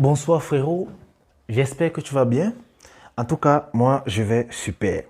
Bonsoir frérot, j'espère que tu vas bien. En tout cas, moi je vais super.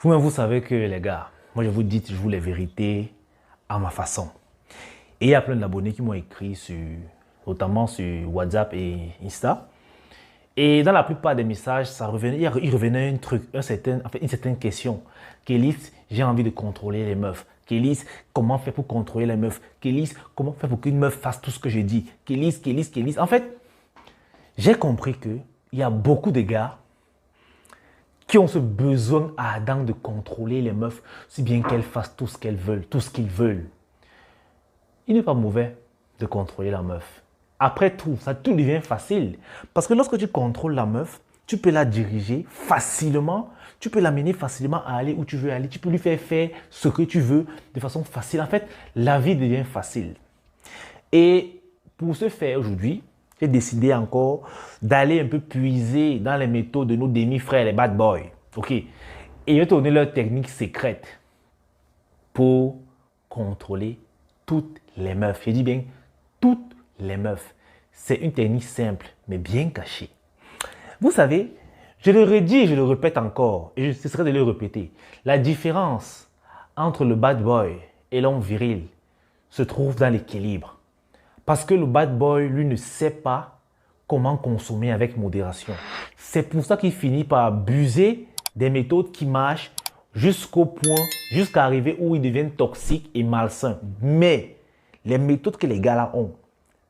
Vous-même, vous savez que les gars, moi je vous dis toujours les vérités à ma façon. Et il y a plein d'abonnés qui m'ont écrit notamment sur WhatsApp et Insta. Et dans la plupart des messages, il revenait une certaine question. Kélis, j'ai envie de contrôler les meufs. Kélis, comment faire pour contrôler les meufs? Kélis, comment faire pour qu'une meuf fasse tout ce que je dis? Kélis. En fait, j'ai compris qu'il y a beaucoup de gars qui ont ce besoin ardent de contrôler les meufs, si bien qu'elles fassent tout ce qu'elles veulent, tout ce qu'ils veulent. Il n'est pas mauvais de contrôler la meuf. Après tout, ça tout devient facile. Parce que lorsque tu contrôles la meuf, tu peux la diriger facilement, tu peux l'amener facilement à aller où tu veux aller, tu peux lui faire faire ce que tu veux de façon facile. En fait, la vie devient facile. Et pour ce faire aujourd'hui, j'ai décidé encore d'aller un peu puiser dans les méthodes de nos demi-frères, les bad boys. Ok. Et je vais te donner leur technique secrète pour contrôler toutes les meufs. Je dis bien toutes les meufs. C'est une technique simple, mais bien cachée. Vous savez, je le redis, je le répète encore, et je cesserai de le répéter. La différence entre le bad boy et l'homme viril se trouve dans l'équilibre. Parce que le bad boy, lui, ne sait pas comment consommer avec modération. C'est pour ça qu'il finit par abuser des méthodes qui marchent jusqu'à arriver où ils deviennent toxiques et malsains. Mais les méthodes que les gars là ont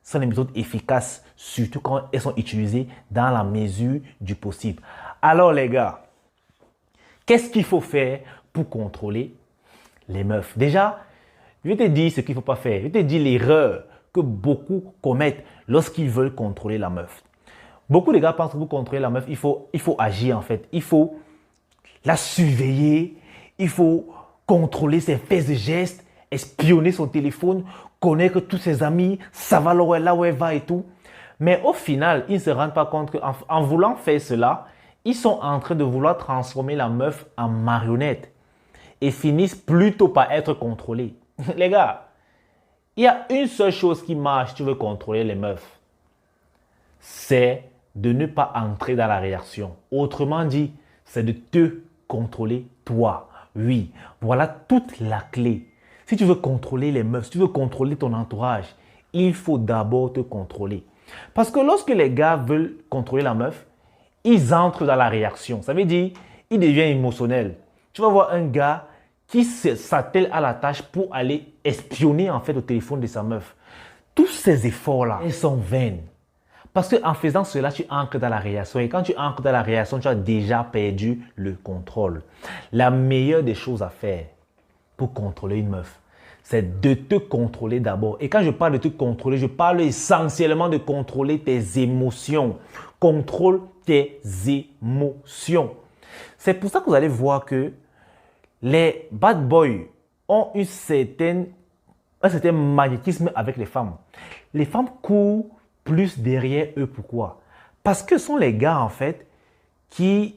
sont des méthodes efficaces, surtout quand elles sont utilisées dans la mesure du possible. Alors les gars, qu'est-ce qu'il faut faire pour contrôler les meufs? Déjà, je vais te dire ce qu'il ne faut pas faire. Je vais te dire l'erreur que beaucoup commettent lorsqu'ils veulent contrôler la meuf. Beaucoup de gars pensent que pour contrôler la meuf, il faut agir en fait. Il faut la surveiller, il faut contrôler ses faits et gestes, espionner son téléphone, connaître tous ses amis, savoir là où elle va et tout. Mais au final, ils ne se rendent pas compte qu'en voulant faire cela, ils sont en train de vouloir transformer la meuf en marionnette et finissent plutôt par être contrôlés. Les gars, il y a une seule chose qui marche si tu veux contrôler les meufs. C'est de ne pas entrer dans la réaction. Autrement dit, c'est de te contrôler toi. Oui, voilà toute la clé. Si tu veux contrôler les meufs, si tu veux contrôler ton entourage, il faut d'abord te contrôler. Parce que lorsque les gars veulent contrôler la meuf, ils entrent dans la réaction. Ça veut dire, ils deviennent émotionnels. Tu vas voir un gars qui s'attelle à la tâche pour aller espionner en fait au téléphone de sa meuf. Tous ces efforts-là, ils sont vains. Parce qu'en faisant cela, tu entres dans la réaction. Et quand tu entres dans la réaction, tu as déjà perdu le contrôle. La meilleure des choses à faire pour contrôler une meuf, c'est de te contrôler d'abord. Et quand je parle de te contrôler, je parle essentiellement de contrôler tes émotions. Contrôle tes émotions. C'est pour ça que vous allez voir que les bad boys ont un certain magnétisme avec les femmes. Les femmes courent plus derrière eux. Pourquoi? Parce que ce sont les gars, en fait, qui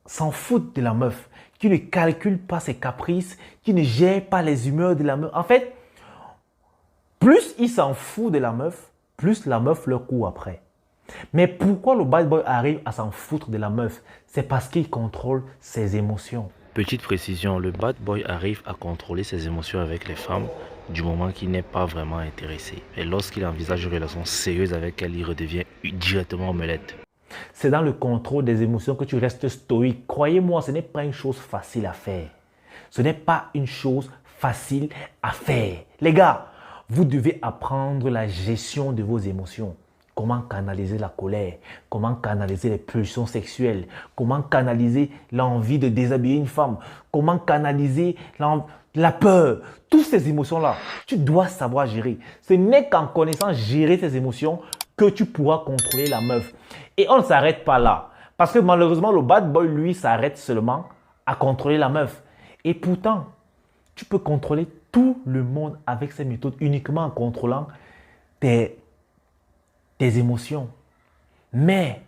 s'en foutent de la meuf, qui ne calculent pas ses caprices, qui ne gèrent pas les humeurs de la meuf. En fait, plus ils s'en foutent de la meuf, plus la meuf leur court après. Mais pourquoi le bad boy arrive à s'en foutre de la meuf? C'est parce qu'il contrôle ses émotions. Petite précision, le bad boy arrive à contrôler ses émotions avec les femmes du moment qu'il n'est pas vraiment intéressé. Et lorsqu'il envisage une relation sérieuse avec elle, il redevient directement omelette. C'est dans le contrôle des émotions que tu restes stoïque. Croyez-moi, ce n'est pas une chose facile à faire. Ce n'est pas une chose facile à faire. Les gars, vous devez apprendre la gestion de vos émotions. Comment canaliser la colère, comment canaliser les pulsions sexuelles, comment canaliser l'envie de déshabiller une femme, comment canaliser la peur. Toutes ces émotions-là, tu dois savoir gérer. Ce n'est qu'en connaissant gérer ces émotions que tu pourras contrôler la meuf. Et on ne s'arrête pas là. Parce que malheureusement, le bad boy, lui, s'arrête seulement à contrôler la meuf. Et pourtant, tu peux contrôler tout le monde avec ces méthodes uniquement en contrôlant tes émotions. Mais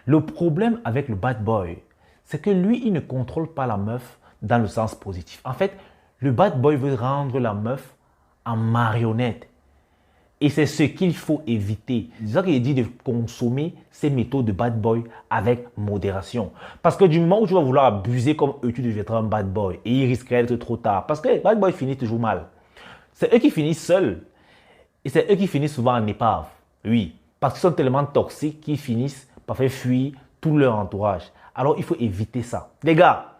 le problème avec le bad boy, c'est que lui, il ne contrôle pas la meuf dans le sens positif. En fait, le bad boy veut rendre la meuf en marionnette. Et c'est ce qu'il faut éviter. C'est ça qu'il dit de consommer ces méthodes de bad boy avec modération. Parce que du moment où tu vas vouloir abuser comme eux, tu deviendras un bad boy. Et il risquerait d'être trop tard. Parce que les bad boys finissent toujours mal. C'est eux qui finissent seuls. Et c'est eux qui finissent souvent en épave. Oui. Parce qu'ils sont tellement toxiques qu'ils finissent par faire fuir tout leur entourage. Alors il faut éviter ça. Les gars,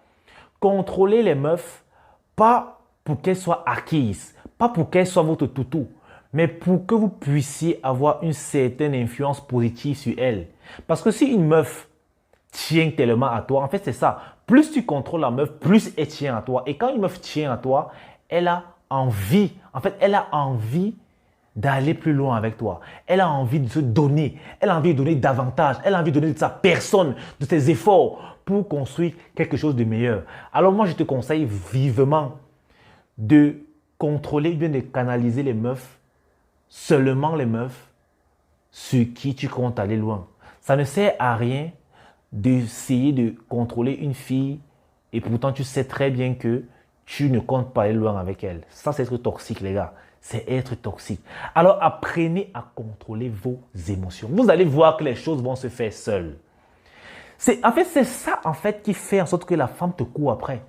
contrôlez les meufs, pas pour qu'elles soient acquises, pas pour qu'elles soient votre toutou, mais pour que vous puissiez avoir une certaine influence positive sur elles. Parce que si une meuf tient tellement à toi, en fait c'est ça, plus tu contrôles la meuf, plus elle tient à toi. Et quand une meuf tient à toi, elle a envie, d'aller plus loin avec toi. Elle a envie de se donner, elle a envie de donner davantage, elle a envie de donner de sa personne, de ses efforts pour construire quelque chose de meilleur. Alors moi je te conseille vivement de contrôler, bien de canaliser les meufs, seulement les meufs sur qui tu comptes aller loin. Ça ne sert à rien d'essayer de contrôler une fille et pourtant tu sais très bien que tu ne comptes pas aller loin avec elle. Ça, c'est être toxique, les gars. C'est être toxique. Alors, apprenez à contrôler vos émotions. Vous allez voir que les choses vont se faire seules. C'est ça qui fait en sorte que la femme te court après.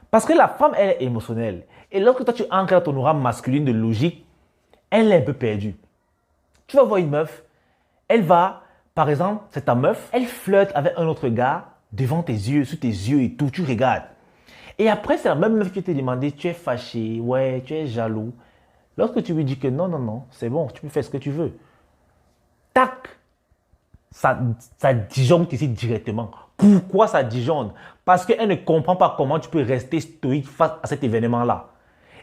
Parce que la femme, elle est émotionnelle. Et lorsque toi, tu ancres dans ton aura masculine de logique, elle est un peu perdue. Tu vas voir une meuf, elle va, par exemple, c'est ta meuf, elle flirte avec un autre gars devant tes yeux, sous tes yeux et tout, tu regardes. Et après, c'est la même meuf qui te demande, tu es fâché, ouais, tu es jaloux. Lorsque tu lui dis que non, non, non, c'est bon, tu peux faire ce que tu veux. Tac, ça disjoncte ici directement. Pourquoi ça disjoncte? Parce qu'elle ne comprend pas comment tu peux rester stoïque face à cet événement-là.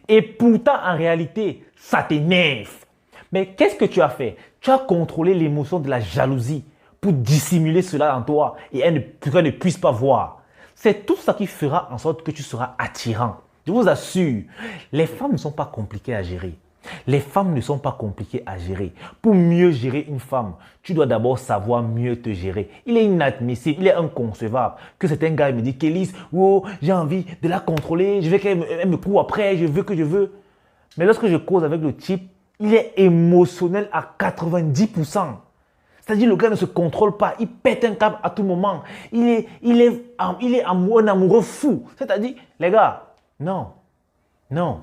Et pourtant, en réalité, ça t'énerve. Mais qu'est-ce que tu as fait? Tu as contrôlé l'émotion de la jalousie pour dissimuler cela en toi et qu'elle ne puisse pas voir. C'est tout ça qui fera en sorte que tu seras attirant. Je vous assure, les femmes ne sont pas compliquées à gérer. Les femmes ne sont pas compliquées à gérer. Pour mieux gérer une femme, tu dois d'abord savoir mieux te gérer. Il est inadmissible, il est inconcevable que certains gars me disent qu'Élise, oh, j'ai envie de la contrôler, je veux qu'elle me court après, je veux que je veux. Mais lorsque je cause avec le type, il est émotionnel à 90%. C'est-à-dire le gars ne se contrôle pas, il pète un câble à tout moment. Il est un amoureux fou. C'est-à-dire, les gars, non, non.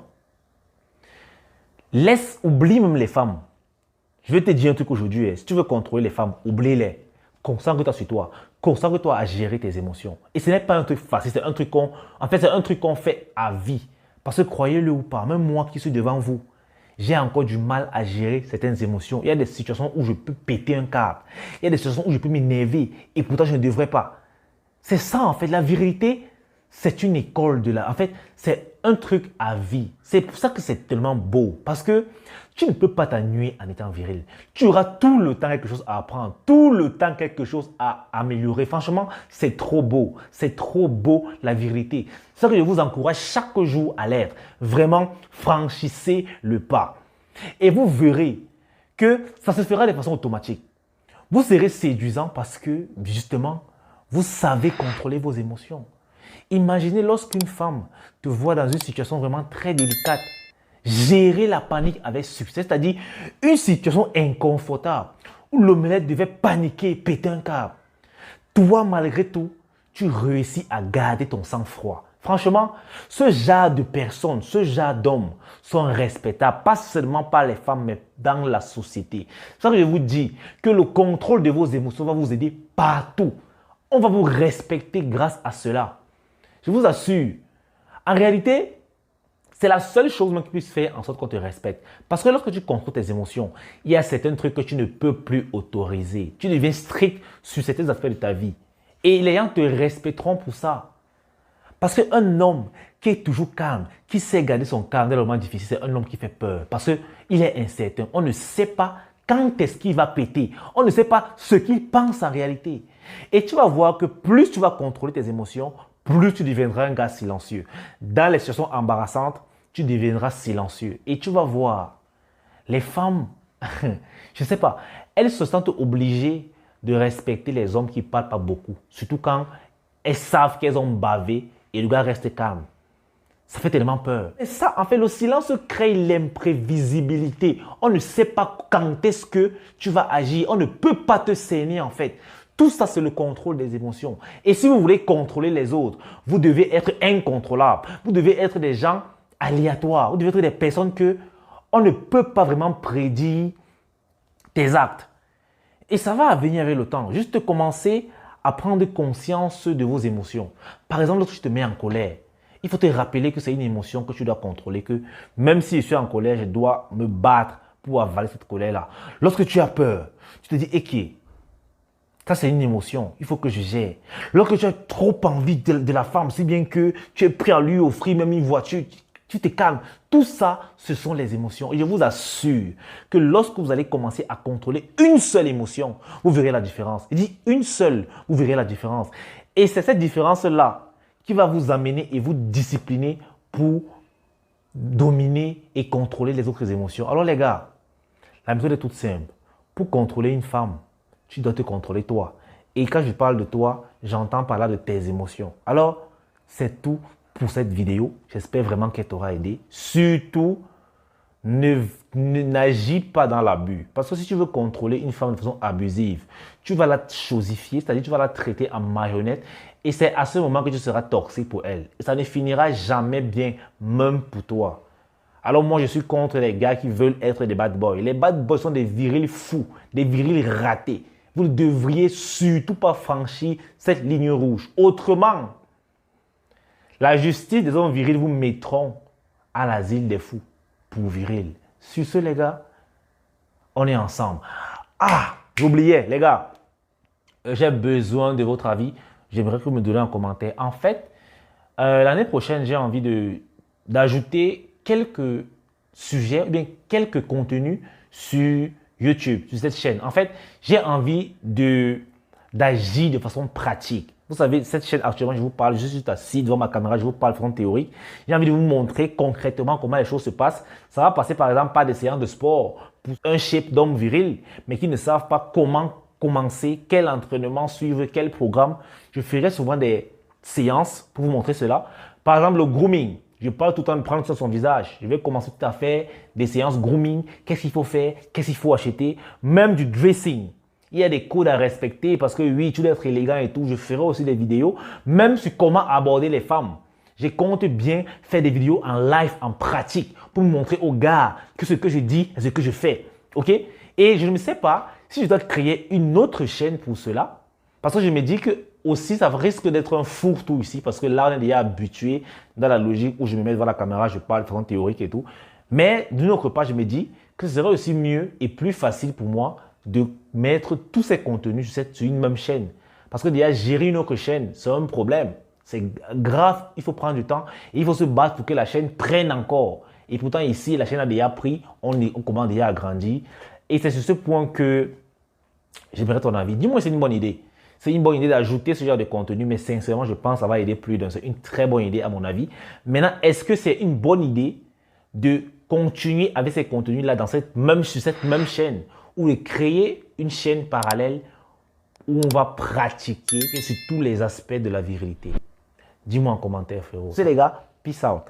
Oublie même les femmes. Je vais te dire un truc aujourd'hui. Si tu veux contrôler les femmes, oublie-les. Concentre-toi sur toi. Concentre-toi à gérer tes émotions. Et ce n'est pas un truc facile, c'est un truc qu'on fait à vie. Parce que croyez-le ou pas, même moi qui suis devant vous, j'ai encore du mal à gérer certaines émotions. Il y a des situations où je peux péter un câble. Il y a des situations où je peux m'énerver et pourtant je ne devrais pas. C'est ça en fait, la vérité, c'est une école de la... En fait, c'est un truc à vie. C'est pour ça que c'est tellement beau. Parce que tu ne peux pas t'ennuyer en étant viril. Tu auras tout le temps quelque chose à apprendre, tout le temps quelque chose à améliorer. Franchement, c'est trop beau. C'est trop beau la vérité. C'est ça que je vous encourage chaque jour à l'être. Vraiment, franchissez le pas. Et vous verrez que ça se fera de façon automatique. Vous serez séduisant parce que, justement, vous savez contrôler vos émotions. Imaginez lorsqu'une femme te voit dans une situation vraiment très délicate, gérer la panique avec succès, c'est-à-dire une situation inconfortable où l'omelette devait paniquer, péter un câble. Toi, malgré tout, tu réussis à garder ton sang-froid. Franchement, ce genre de personnes, ce genre d'hommes sont respectables, pas seulement par les femmes, mais dans la société. C'est ça que je vous dis, que le contrôle de vos émotions va vous aider partout. On va vous respecter grâce à cela. Je vous assure, en réalité, c'est la seule chose qui puisse faire en sorte qu'on te respecte. Parce que lorsque tu contrôles tes émotions, il y a certains trucs que tu ne peux plus autoriser. Tu deviens strict sur certains aspects de ta vie. Et les gens te respecteront pour ça. Parce qu'un homme qui est toujours calme, qui sait garder son calme dans les moments difficiles, c'est un homme qui fait peur. Parce qu'il est incertain. On ne sait pas quand est-ce qu'il va péter. On ne sait pas ce qu'il pense en réalité. Et tu vas voir que plus tu vas contrôler tes émotions, plus tu deviendras un gars silencieux. Dans les situations embarrassantes, tu deviendras silencieux. Et tu vas voir, les femmes, je ne sais pas, elles se sentent obligées de respecter les hommes qui ne parlent pas beaucoup. Surtout quand elles savent qu'elles ont bavé et le gars reste calme. Ça fait tellement peur. Et ça, en fait, le silence crée l'imprévisibilité. On ne sait pas quand est-ce que tu vas agir. On ne peut pas te saigner, en fait. Tout ça, c'est le contrôle des émotions. Et si vous voulez contrôler les autres, vous devez être incontrôlable. Vous devez être des gens aléatoires. Vous devez être des personnes que on ne peut pas vraiment prédire tes actes. Et ça va venir avec le temps. Juste commencer à prendre conscience de vos émotions. Par exemple, lorsque tu te mets en colère, il faut te rappeler que c'est une émotion que tu dois contrôler, que même si je suis en colère, je dois me battre pour avaler cette colère-là. Lorsque tu as peur, tu te dis, ok, ça c'est une émotion, il faut que je gère. Lorsque tu as trop envie de la femme, si bien que tu es prêt à lui offrir même une voiture, tu te calmes. Tout ça, ce sont les émotions. Et je vous assure que lorsque vous allez commencer à contrôler une seule émotion, vous verrez la différence. Il dit une seule, vous verrez la différence. Et c'est cette différence-là qui va vous amener et vous discipliner pour dominer et contrôler les autres émotions. Alors les gars, la méthode est toute simple. Pour contrôler une femme, tu dois te contrôler toi. Et quand je parle de toi, j'entends par là de tes émotions. Alors, c'est tout pour cette vidéo. J'espère vraiment qu'elle t'aura aidé. Surtout, n'agis pas dans l'abus. Parce que si tu veux contrôler une femme de façon abusive, tu vas la chosifier, c'est-à-dire tu vas la traiter en marionnette. Et c'est à ce moment que tu seras toxique pour elle. Et ça ne finira jamais bien, même pour toi. Alors moi, je suis contre les gars qui veulent être des bad boys. Les bad boys sont des virils fous, des virils ratés. Vous ne devriez surtout pas franchir cette ligne rouge. Autrement, la justice des hommes virils vous mettront à l'asile des fous pour viril. Sur ce, les gars, on est ensemble. Ah, j'oubliais, les gars, j'ai besoin de votre avis. J'aimerais que vous me donniez en commentaire. En fait, l'année prochaine, j'ai envie d'ajouter quelques sujets, ou bien quelques contenus sur YouTube, sur cette chaîne. En fait, j'ai envie d'agir de façon pratique. Vous savez, cette chaîne, actuellement, je vous parle, je suis assis devant ma caméra, je vous parle de façon théorique. J'ai envie de vous montrer concrètement comment les choses se passent. Ça va passer, par exemple, par des séances de sport pour un shape d'homme viril, mais qui ne savent pas comment commencer, quel entraînement suivre, quel programme. Je ferai souvent des séances pour vous montrer cela. Par exemple, le grooming. Je parle tout le temps de prendre sur son visage. Je vais commencer tout à faire des séances grooming. Qu'est-ce qu'il faut faire? Qu'est-ce qu'il faut acheter? Même du dressing. Il y a des codes à respecter parce que oui, tu dois être élégant et tout. Je ferai aussi des vidéos, même sur comment aborder les femmes. Je compte bien faire des vidéos en live, en pratique, pour montrer aux gars que ce que je dis est ce que je fais. OK? Et je ne sais pas si je dois créer une autre chaîne pour cela. Parce que je me dis que aussi, ça risque d'être un fourre-tout ici. Parce que là, on est déjà habitué dans la logique où je me mets devant la caméra, je parle de façon théorique et tout. Mais d'une autre part, je me dis que ce serait aussi mieux et plus facile pour moi de mettre tous ces contenus sur une même chaîne. Parce que déjà, gérer une autre chaîne, c'est un problème. C'est grave, il faut prendre du temps et il faut se battre pour que la chaîne prenne encore. Et pourtant, ici, la chaîne a déjà pris, on commence déjà à grandir. Et c'est sur ce point que j'aimerais ton avis. Dis-moi si c'est une bonne idée. C'est une bonne idée d'ajouter ce genre de contenu, mais sincèrement, je pense que ça va aider plus d'un. C'est une très bonne idée à mon avis. Maintenant, est-ce que c'est une bonne idée de continuer avec ces contenus-là sur cette même chaîne ou de créer une chaîne parallèle où on va pratiquer sur tous les aspects de la virilité? Dis-moi en commentaire, frérot. C'est les gars, peace out.